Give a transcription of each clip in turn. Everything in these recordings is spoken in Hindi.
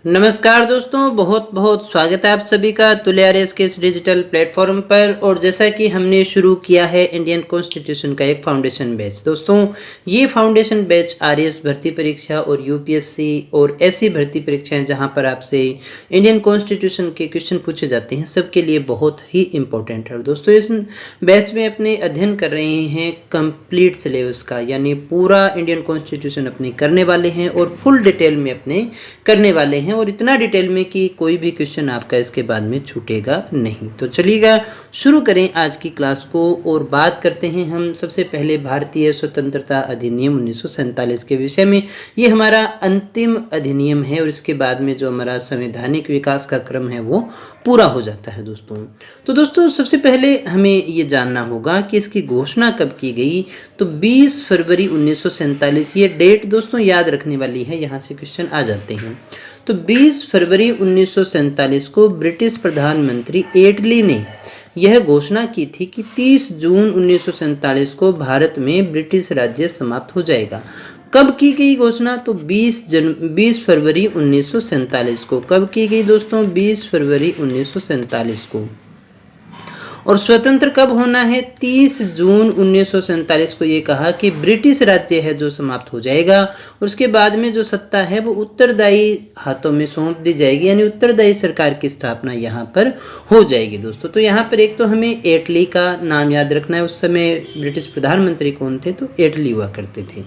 नमस्कार दोस्तों, बहुत बहुत स्वागत है आप सभी का तुल्यारेस के इस डिजिटल प्लेटफॉर्म पर। और जैसा कि हमने शुरू किया है इंडियन कॉन्स्टिट्यूशन का एक फाउंडेशन बैच। दोस्तों, ये फाउंडेशन बैच आरएएस भर्ती परीक्षा और यूपीएससी और ऐसी भर्ती परीक्षाएं जहां पर आपसे इंडियन कॉन्स्टिट्यूशन के क्वेश्चन पूछे जाते हैं, सबके लिए बहुत ही इंपॉर्टेंट है। और दोस्तों, इस बैच में अपने अध्ययन कर रहे हैं कंप्लीट सिलेबस का, यानी पूरा इंडियन कॉन्स्टिट्यूशन अपने करने वाले हैं और फुल डिटेल में अपने करने वाले हैं, और इतना डिटेल में कि कोई भी क्वेश्चन आपका इसके बाद में छूटेगा नहीं। तो चलिएगा शुरू करें आज की क्लास को और बात करते हैं हम सबसे पहले भारतीय स्वतंत्रता अधिनियम 1947 के विषय में। ये हमारा अंतिम अधिनियम है और इसके बाद में जो हमारा संवैधानिक विकास का क्रम है वो पूरा हो जाता है दोस्तों। तो दोस्तों, सबसे पहले हमें ये जानना होगा कि इसकी घोषणा कब की गई। तो 20 फरवरी 1947, ये डेट दोस्तों याद रखने वाली है, यहाँ से क्वेश्चन आ जाते हैं। तो 20 फरवरी 1947 को ब्रिटिश प्रधानमंत्री एटली ने यह घोषणा की थी कि 30 जून 1947 को भारत में ब्रिटिश राज्य समाप्त हो जाएगा। कब की गई घोषणा? तो 20 फरवरी 1947 को। कब की गई दोस्तों? 20 फरवरी 1947 को। और स्वतंत्र कब होना है? 30 जून 1947 को ये कहा कि ब्रिटिश राज्य है जो समाप्त हो जाएगा और उसके बाद में जो सत्ता है वो उत्तरदायी हाथों में सौंप दी जाएगी, यानी उत्तरदायी सरकार की स्थापना यहाँ पर हो जाएगी दोस्तों। तो यहाँ पर एक तो हमें एटली का नाम याद रखना है। उस समय ब्रिटिश प्रधानमंत्री कौन थे? तो एटली हुआ करते थे।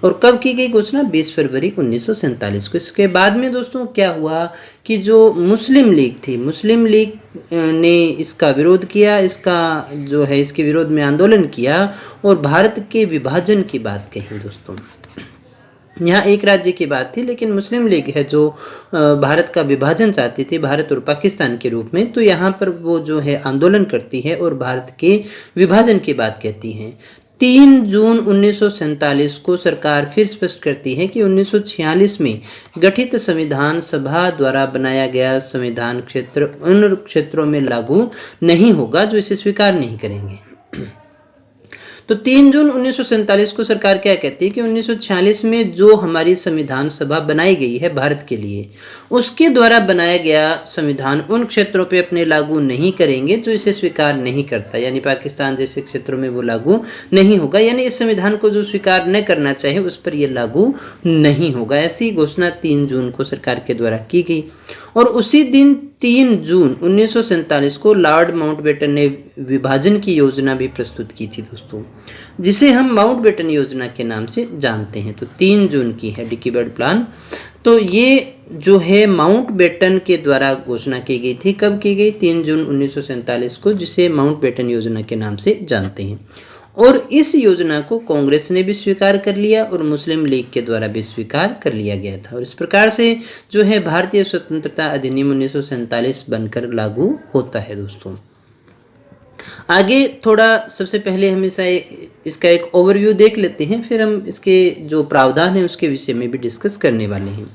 और कब की गई घोषणा? 20 फरवरी 1947 को। इसके बाद में दोस्तों क्या हुआ कि जो मुस्लिम लीग थी, मुस्लिम लीग ने इसका विरोध किया, इसका जो है इसके विरोध में आंदोलन किया और भारत के विभाजन की बात कही दोस्तों। यहाँ एक राज्य की बात थी, लेकिन मुस्लिम लीग है जो भारत का विभाजन चाहती थी, भारत और पाकिस्तान के रूप में। तो यहाँ पर वो जो है आंदोलन करती है और भारत के विभाजन की बात कहती है। 3 जून 1947 को सरकार फिर स्पष्ट करती है कि 1946 में गठित संविधान सभा द्वारा बनाया गया संविधान क्षेत्र उन क्षेत्रों में लागू नहीं होगा जो इसे स्वीकार नहीं करेंगे। तो 3 जून 1947 को सरकार क्या कहती है कि 1946 में जो हमारी संविधान सभा बनाई गई है भारत के लिए, उसके द्वारा बनाया गया संविधान उन क्षेत्रों पे अपने लागू नहीं करेंगे जो इसे स्वीकार नहीं करता, यानी पाकिस्तान जैसे क्षेत्रों में वो लागू नहीं होगा, यानी इस संविधान को जो स्वीकार न करना चाहे उस पर यह लागू नहीं होगा। ऐसी घोषणा 3 जून को सरकार के द्वारा की गई। और उसी दिन 3 जून 1947 को लॉर्ड माउंटबेटन ने विभाजन की योजना भी प्रस्तुत की थी दोस्तों, जिसे हम माउंटबेटन योजना के नाम से जानते हैं। तो 3 जून की है डिकी बर्ड प्लान। तो ये जो है माउंटबेटन के द्वारा घोषणा की गई थी। कब की गई? 3 जून 1947 को, जिसे माउंटबेटन योजना के नाम से जानते हैं। और इस योजना को कांग्रेस ने भी स्वीकार कर लिया और मुस्लिम लीग के द्वारा भी स्वीकार कर लिया गया था। और इस प्रकार से जो है भारतीय स्वतंत्रता अधिनियम 1947 बनकर लागू होता है दोस्तों। आगे थोड़ा सबसे पहले हम इसका एक ओवरव्यू देख लेते हैं, फिर हम इसके जो प्रावधान है उसके विषय में भी डिस्कस करने वाले हैं।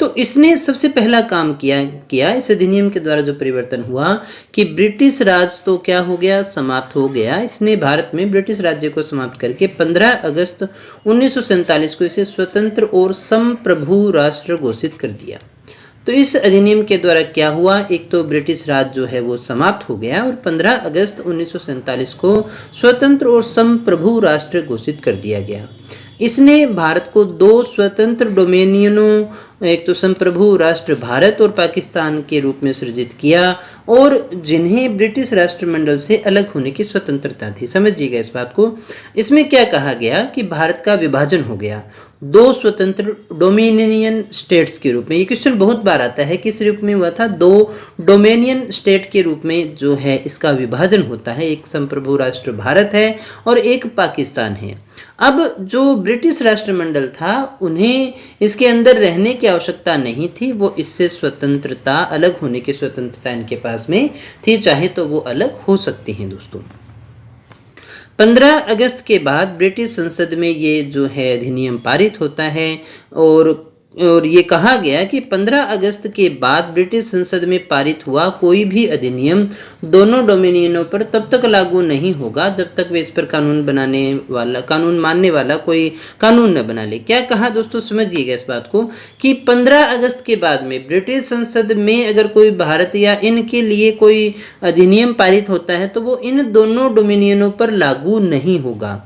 तो इसने सबसे पहला काम किया इस अधिनियम के द्वारा जो परिवर्तन हुआ कि ब्रिटिश राज तो क्या हो गया? समाप्त हो गया। इसने भारत में ब्रिटिश राज्य को समाप्त करके 15 अगस्त 1947 को इसे स्वतंत्र और संप्रभु राष्ट्र घोषित कर दिया। तो इस अधिनियम के द्वारा क्या हुआ? एक तो ब्रिटिश राज जो है वो समाप्त हो गया और 15 अगस्त 1947 को स्वतंत्र और संप्रभु राष्ट्र घोषित कर दिया गया। इसने भारत को 2 स्वतंत्र डोमेनियनों, एक तो संप्रभु राष्ट्र भारत और पाकिस्तान के रूप में सृजित किया, और जिन्हें ब्रिटिश राष्ट्रमंडल से अलग होने की स्वतंत्रता थी। समझिएगा इस बात को। इसमें क्या कहा गया कि भारत का विभाजन हो गया 2 स्वतंत्र डोमिनियन स्टेट्स के रूप में। ये क्वेश्चन बहुत बार आता है, किस रूप में हुआ था? 2 डोमिनियन स्टेट के रूप में जो है इसका विभाजन होता है। एक संप्रभु राष्ट्र भारत है और एक पाकिस्तान है। अब जो ब्रिटिश राष्ट्रमंडल था उन्हें इसके अंदर रहने की आवश्यकता नहीं थी, वो इससे स्वतंत्रता, अलग होने की स्वतंत्रता इनके पास में थी, चाहे तो वो अलग हो सकते हैं दोस्तों। 15 अगस्त के बाद ब्रिटिश संसद में ये जो है अधिनियम पारित होता है और और ये कहा गया कि 15 अगस्त के बाद ब्रिटिश संसद में पारित हुआ कोई भी अधिनियम दोनों डोमिनियनों पर तब तक लागू नहीं होगा जब तक वे इस पर कानून मानने वाला कोई कानून न बना ले। क्या कहा दोस्तों, समझिएगा इस बात को कि 15 अगस्त के बाद में ब्रिटिश संसद में अगर कोई भारत या इनके लिए कोई अधिनियम पारित होता है तो वो इन दोनों डोमिनियनों पर लागू नहीं होगा।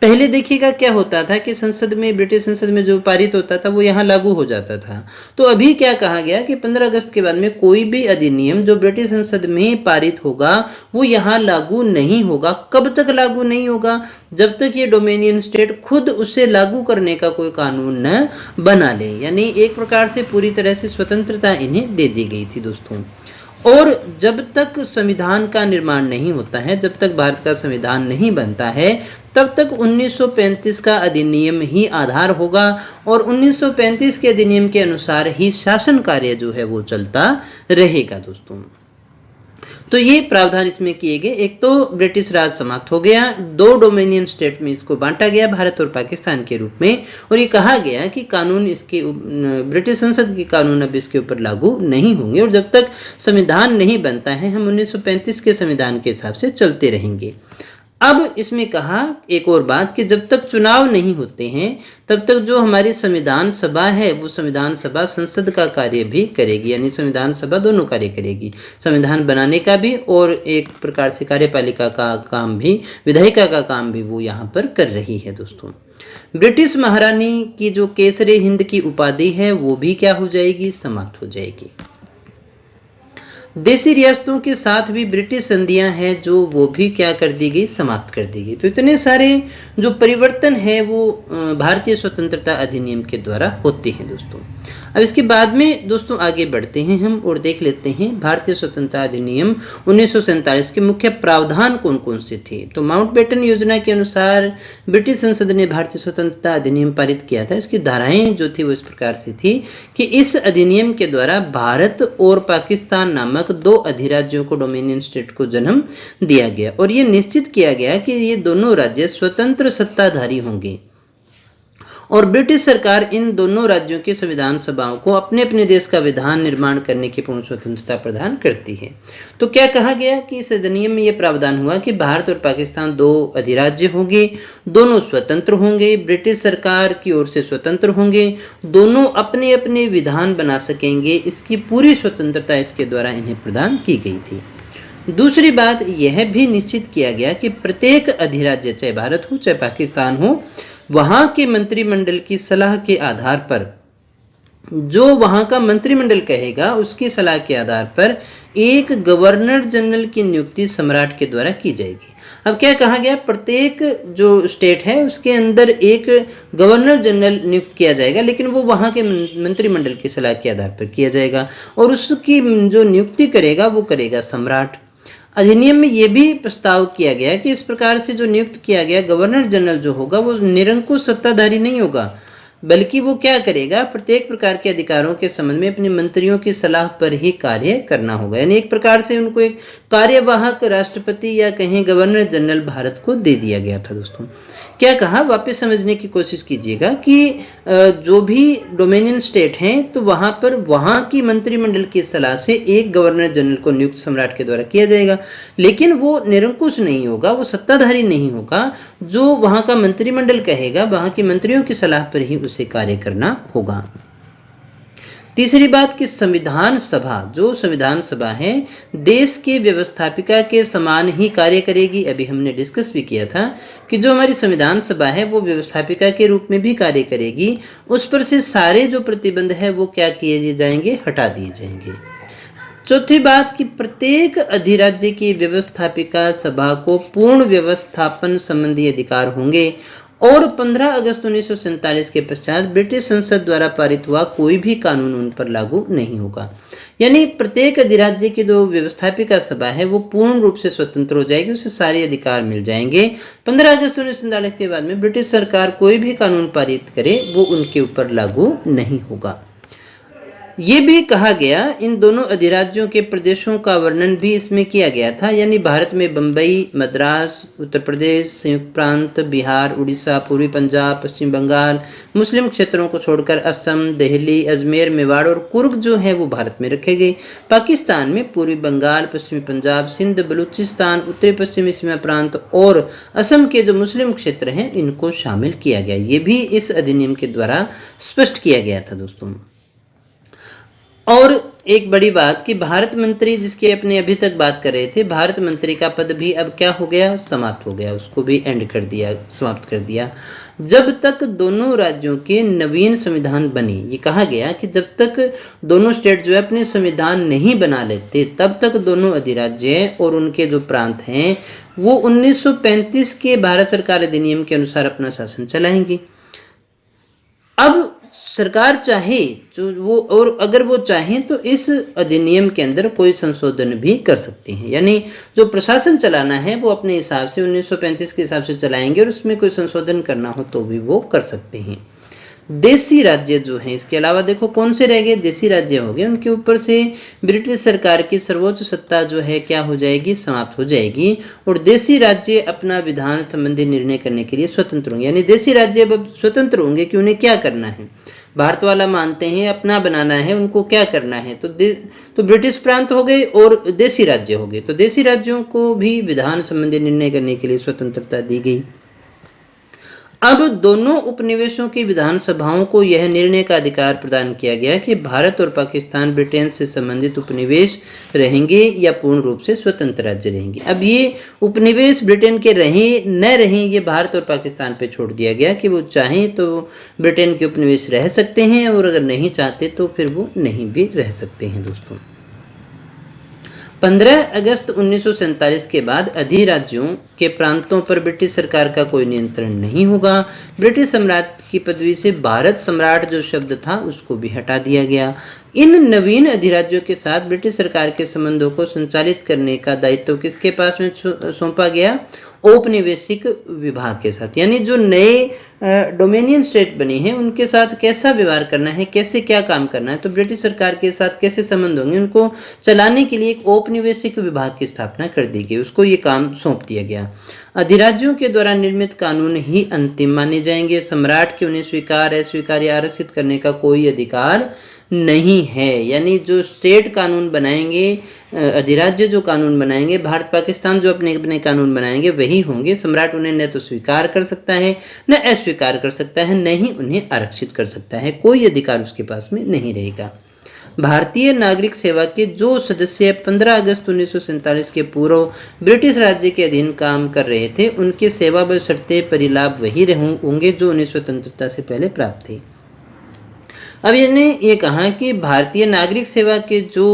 पहले देखिएगा क्या होता था कि संसद में, ब्रिटिश संसद में जो पारित होता था वो यहाँ लागू हो जाता था। तो अभी क्या कहा गया कि 15 अगस्त के बाद में कोई भी अधिनियम जो ब्रिटिश संसद में पारित होगा वो यहाँ लागू नहीं होगा। कब तक लागू नहीं होगा? जब तक ये डोमिनियन स्टेट खुद उसे लागू करने का कोई कानून न बना ले। यानी एक प्रकार से पूरी तरह से स्वतंत्रता इन्हें दे दी गई थी दोस्तों। और जब तक संविधान का निर्माण नहीं होता है, जब तक भारत का संविधान नहीं बनता है, तब तक 1935 का अधिनियम ही आधार होगा और 1935 के अधिनियम के अनुसार ही शासन कार्य जो है वो चलता रहेगा दोस्तों। तो ये प्रावधान इसमें किए गए। एक तो ब्रिटिश राज समाप्त हो गया, दो डोमिनियन स्टेट में इसको बांटा गया भारत और पाकिस्तान के रूप में, और ये कहा गया कि कानून इसके ब्रिटिश संसद के कानून अब इसके ऊपर लागू नहीं होंगे और जब तक संविधान नहीं बनता है हम 1935 के संविधान के हिसाब से चलते रहेंगे। अब इसमें कहा एक और बात कि जब तक चुनाव नहीं होते हैं तब तक जो हमारी संविधान सभा है वो संविधान सभा संसद का कार्य भी करेगी, यानी संविधान सभा दोनों कार्य करेगी, संविधान बनाने का भी और एक प्रकार से कार्यपालिका का काम भी, विधायिका का काम भी वो यहाँ पर कर रही है दोस्तों। ब्रिटिश महारानी की जो केसरे हिंद की उपाधि है वो भी क्या हो जाएगी, समाप्त हो जाएगी। देसी रियासतों के साथ भी ब्रिटिश संधियां हैं जो वो भी क्या कर दी गई, समाप्त कर दी गई। तो इतने सारे जो परिवर्तन है वो भारतीय स्वतंत्रता अधिनियम के द्वारा होते हैं दोस्तों। अब इसके बाद में दोस्तों आगे बढ़ते हैं हम और देख लेते हैं भारतीय स्वतंत्रता अधिनियम 1947 के मुख्य प्रावधान कौन कौन से थे। तो माउंटबेटन योजना के अनुसार ब्रिटिश संसद ने भारतीय स्वतंत्रता अधिनियम पारित किया था। इसकी धाराएं जो थी वो इस प्रकार से थी कि इस अधिनियम के द्वारा भारत और पाकिस्तान नामक दो अधिराज्यों को, डोमिनियन स्टेट को जन्म दिया गया और ये निश्चित किया गया कि ये दोनों राज्य स्वतंत्र सत्ताधारी होंगे और ब्रिटिश सरकार इन दोनों राज्यों की संविधान सभाओं को अपने अपने देश का विधान निर्माण करने की पूर्ण स्वतंत्रता प्रदान करती है। तो क्या कहा गया कि इस अधिनियम में यह प्रावधान हुआ कि भारत और पाकिस्तान दो अधिराज्य होंगे, दोनों स्वतंत्र होंगे, ब्रिटिश सरकार की ओर से स्वतंत्र होंगे, दोनों अपने अपने विधान बना सकेंगे, इसकी पूरी स्वतंत्रता इसके द्वारा इन्हें प्रदान की गई थी। दूसरी बात यह भी निश्चित किया गया कि प्रत्येक अधिराज्य, चाहे भारत हो चाहे पाकिस्तान हो, वहां के मंत्रिमंडल की सलाह के आधार पर, जो वहां का मंत्रिमंडल कहेगा उसकी सलाह के आधार पर एक गवर्नर जनरल की नियुक्ति सम्राट के द्वारा की जाएगी। अब क्या कहा गया, प्रत्येक जो स्टेट है उसके अंदर एक गवर्नर जनरल नियुक्त किया जाएगा, लेकिन वो वहां के मंत्रिमंडल की सलाह के आधार पर किया जाएगा और उसकी जो नियुक्ति करेगा वो करेगा सम्राट। अधिनियम में यह भी प्रस्ताव किया गया कि इस प्रकार से जो नियुक्त किया गया गवर्नर जनरल जो होगा वो निरंकुश सत्ताधारी नहीं होगा, बल्कि वो क्या करेगा, प्रत्येक प्रकार के अधिकारों के संबंध में अपने मंत्रियों की सलाह पर ही कार्य करना होगा। यानी एक प्रकार से उनको एक कार्यवाहक राष्ट्रपति या कहें गवर्नर जनरल भारत को दे दिया गया था दोस्तों। क्या कहा, वापस समझने की कोशिश कीजिएगा कि जो भी डोमिनियन स्टेट हैं तो वहां पर वहां की मंत्रिमंडल की सलाह से एक गवर्नर जनरल को नियुक्त सम्राट के द्वारा किया जाएगा, लेकिन वो निरंकुश नहीं होगा, वो सत्ताधारी नहीं होगा। जो वहां का मंत्रिमंडल कहेगा वहां के मंत्रियों की सलाह पर ही उसे कार्य करना होगा। तीसरी बात कि संविधान सभा, जो संविधान सभा है, देश की व्यवस्थापिका के समान ही कार्य करेगी। अभी हमने डिस्कस भी किया था कि जो हमारी संविधान सभा है वो व्यवस्थापिका के रूप में भी कार्य करेगी, उस पर से सारे जो प्रतिबंध है वो क्या किए जाएंगे, हटा दिए जाएंगे। चौथी बात कि प्रत्येक अधिराज्य की व्यवस्थापिका सभा को पूर्ण व्यवस्थापन संबंधी अधिकार होंगे और 15 अगस्त 1947 के पश्चात ब्रिटिश संसद द्वारा पारित हुआ कोई भी कानून उन पर लागू नहीं होगा। यानी प्रत्येक अधिराज्य की जो व्यवस्थापिका सभा है वो पूर्ण रूप से स्वतंत्र हो जाएगी, उसे सारे अधिकार मिल जाएंगे। 15 अगस्त 1947 के बाद में ब्रिटिश सरकार कोई भी कानून पारित करे वो उनके ऊपर लागू नहीं होगा। ये भी कहा गया, इन दोनों अधिराज्यों के प्रदेशों का वर्णन भी इसमें किया गया था, यानी भारत में बम्बई, मद्रास, उत्तर प्रदेश, संयुक्त प्रांत, बिहार, उड़ीसा, पूर्वी पंजाब, पश्चिम बंगाल, मुस्लिम क्षेत्रों को छोड़कर असम, दिल्ली, अजमेर, मेवाड़ और कुर्ग जो है वो भारत में रखे गए। पाकिस्तान में पूर्वी बंगाल, पश्चिमी पंजाब, सिंध, बलूचिस्तान, उत्तरी पश्चिमी सीमा प्रांत और असम के जो मुस्लिम क्षेत्र हैं इनको शामिल किया गया। ये भी इस अधिनियम के द्वारा स्पष्ट किया गया था दोस्तों। और एक बड़ी बात कि भारत मंत्री, जिसकी अपने अभी तक बात कर रहे थे, भारत मंत्री का पद भी अब क्या हो गया, समाप्त हो गया, उसको भी एंड कर दिया, समाप्त कर दिया। जब तक दोनों राज्यों के नवीन संविधान बने, ये कहा गया कि जब तक दोनों स्टेट जो है अपने संविधान नहीं बना लेते तब तक दोनों अधिराज्य और उनके जो प्रांत हैं वो 1935 के भारत सरकार अधिनियम के अनुसार अपना शासन चलाएंगे। अब सरकार चाहे तो वो, और अगर वो चाहें तो इस अधिनियम के अंदर कोई संशोधन भी कर सकते हैं, यानी जो प्रशासन चलाना है वो अपने हिसाब से 1935 के हिसाब से चलाएंगे और उसमें कोई संशोधन करना हो तो भी वो कर सकते हैं। देसी राज्य जो हैं, इसके अलावा देखो कौन से रह गए, देसी राज्य हो गए, उनके ऊपर से ब्रिटिश सरकार की सर्वोच्च सत्ता जो है क्या हो जाएगी, समाप्त हो जाएगी और देसी राज्य अपना विधान संबंधी निर्णय करने के लिए स्वतंत्र होंगे। यानी देसी राज्य अब स्वतंत्र होंगे कि उन्हें क्या करना है। भारत वाला मानते हैं अपना बनाना है, उनको क्या करना है, तो ब्रिटिश प्रांत हो गए और देसी राज्य हो गए। तो देसी राज्यों को भी विधान संबंधी निर्णय करने के लिए स्वतंत्रता दी गई। अब दोनों उपनिवेशों की विधानसभाओं को यह निर्णय का अधिकार प्रदान किया गया कि भारत और पाकिस्तान ब्रिटेन से संबंधित उपनिवेश रहेंगे या पूर्ण रूप से स्वतंत्र राज्य रहेंगे। अब ये उपनिवेश ब्रिटेन के रहें न रहें, ये भारत और पाकिस्तान पे छोड़ दिया गया कि वो चाहें तो ब्रिटेन के उपनिवेश रह सकते हैं और अगर नहीं चाहते तो फिर वो नहीं भी रह सकते हैं दोस्तों। 15 अगस्त 1947 के बाद अधिराज्यों के प्रांतों पर ब्रिटिश सरकार का कोई नियंत्रण नहीं होगा। ब्रिटिश सम्राट की पदवी से भारत सम्राट जो शब्द था उसको भी हटा दिया गया। इन नवीन अधिराज्यों के साथ ब्रिटिश सरकार के संबंधों को संचालित करने का दायित्व किसके पास में सौंपा गया, औपनिवेशिक विभाग के साथ। यानी जो नए डोमेनियन स्टेट बने हैं उनके साथ कैसा व्यवहार करना है, कैसे क्या काम करना है, तो ब्रिटिश सरकार के साथ कैसे संबंध होंगे, उनको चलाने के लिए एक औपनिवेशिक विभाग की स्थापना कर दी गई, उसको ये काम सौंप दिया गया। अधिराज्यों के द्वारा निर्मित कानून ही अंतिम माने जाएंगे। सम्राट के उन्हें स्वीकार, अस्वीकार या आरक्षित करने का कोई अधिकार नहीं है। यानी जो स्टेट कानून बनाएंगे, अधिराज्य जो कानून बनाएंगे, भारत पाकिस्तान जो अपने अपने कानून बनाएंगे वही होंगे। सम्राट उन्हें न तो स्वीकार कर सकता है न अस्वीकार कर सकता है, न ही उन्हें आरक्षित कर सकता है, कोई अधिकार उसके पास में नहीं रहेगा। भारतीय नागरिक सेवा के जो सदस्य 15 अगस्त 1947 के पूर्व ब्रिटिश राज्य के अधीन काम कर रहे थे उनके सेवा व शर्तें परिलाभ वही होंगे जो उन्हें स्वतंत्रता से पहले प्राप्त थे। अब इसने ये कहा कि भारतीय नागरिक सेवा के जो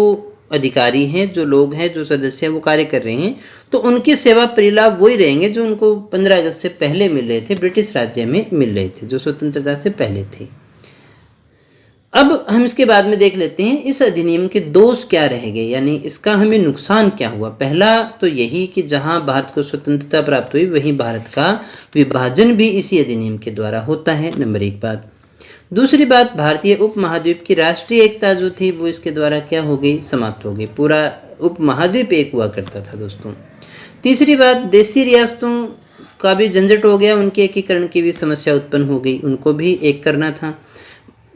अधिकारी हैं, जो लोग हैं, जो सदस्य हैं, वो कार्य कर रहे हैं, तो उनकी सेवा परिलाभ वही रहेंगे जो उनको 15 अगस्त से पहले मिल रहे थे, ब्रिटिश राज्य में मिल रहे थे, जो स्वतंत्रता से पहले थे। अब हम इसके बाद में देख लेते हैं इस अधिनियम के दोष क्या रह गए, यानी इसका हमें नुकसान क्या हुआ। पहला तो यही कि जहां भारत को स्वतंत्रता प्राप्त हुई वहीं भारत का विभाजन भी इसी अधिनियम के द्वारा होता है, नंबर 1 बात। दूसरी बात, भारतीय उपमहाद्वीप की राष्ट्रीय एकता जो थी वो इसके द्वारा क्या हो गई, समाप्त हो गई। पूरा उपमहाद्वीप एक हुआ करता था दोस्तों। तीसरी बात, देशी रियासतों का भी झंझट हो गया, उनके एकीकरण की भी समस्या उत्पन्न हो गई, उनको भी एक करना था।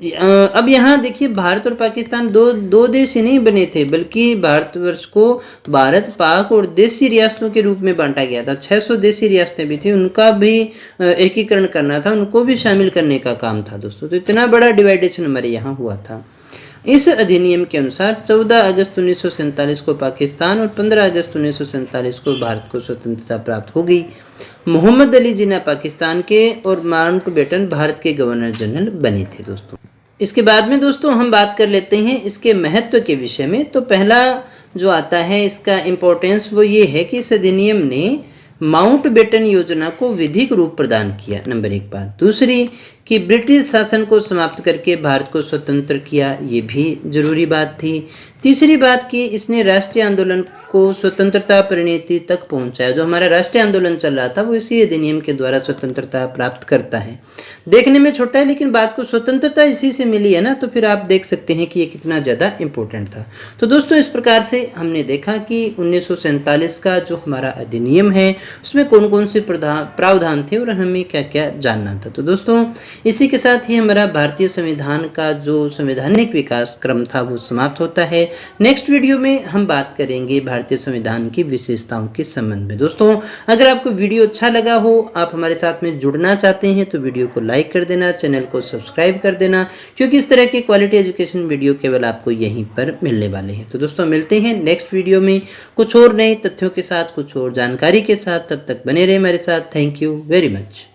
अब यहाँ देखिए भारत और पाकिस्तान दो देश ही नहीं बने थे, बल्कि भारतवर्ष को भारत, पाक और देशी रियासतों के रूप में बांटा गया था। 600 देशी रियासतें भी थी, उनका भी एकीकरण करना था, उनको भी शामिल करने का काम था दोस्तों। तो इतना बड़ा डिवाइडेशन हमारे यहाँ हुआ था। इस अधिनियम के अनुसार 14 अगस्त 1947 को पाकिस्तान और 15 अगस्त 1947 को भारत को स्वतंत्रता प्राप्त हो गई। मोहम्मद अली जिन्ना पाकिस्तान के और माउंटबेटन भारत के गवर्नर जनरल बने थे दोस्तों। इसके बाद में दोस्तों हम बात कर लेते हैं इसके महत्व के विषय में। तो पहला जो आता है इसका इम्पोर्टेंस वो ये है कि इस अधिनियम ने माउंटबेटन योजना को विधिक रूप प्रदान किया, नंबर 1 बात। दूसरी, कि ब्रिटिश शासन को समाप्त करके भारत को स्वतंत्र किया, ये भी जरूरी बात थी। तीसरी बात कि इसने राष्ट्रीय आंदोलन को स्वतंत्रता परिणति तक पहुंचाया। जो हमारा राष्ट्रीय आंदोलन चल रहा था वो इसी अधिनियम के द्वारा स्वतंत्रता प्राप्त करता है। देखने में छोटा है लेकिन बात को स्वतंत्रता इसी से मिली है ना, तो फिर आप देख सकते हैं कि ये कितना ज़्यादा इंपॉर्टेंट था। तो दोस्तों इस प्रकार से हमने देखा कि 1947 का जो हमारा अधिनियम है उसमें कौन कौन से प्रावधान थे और हमें क्या क्या जानना था। तो दोस्तों इसी के साथ ही हमारा भारतीय संविधान का जो संवैधानिक विकास क्रम था वो समाप्त होता है। नेक्स्ट वीडियो में हम बात करेंगे भारतीय संविधान की विशेषताओं के संबंध में। दोस्तों अगर आपको वीडियो अच्छा लगा हो, आप हमारे साथ में जुड़ना चाहते हैं तो वीडियो को लाइक कर देना, चैनल को सब्सक्राइब कर देना, क्योंकि इस तरह की क्वालिटी एजुकेशन वीडियो केवल आपको यहीं पर मिलने वाले हैं। तो दोस्तों मिलते हैं नेक्स्ट वीडियो में कुछ और नए तथ्यों के साथ, कुछ और जानकारी के साथ। तब तक बने रहे हमारे साथ। Thank you very much.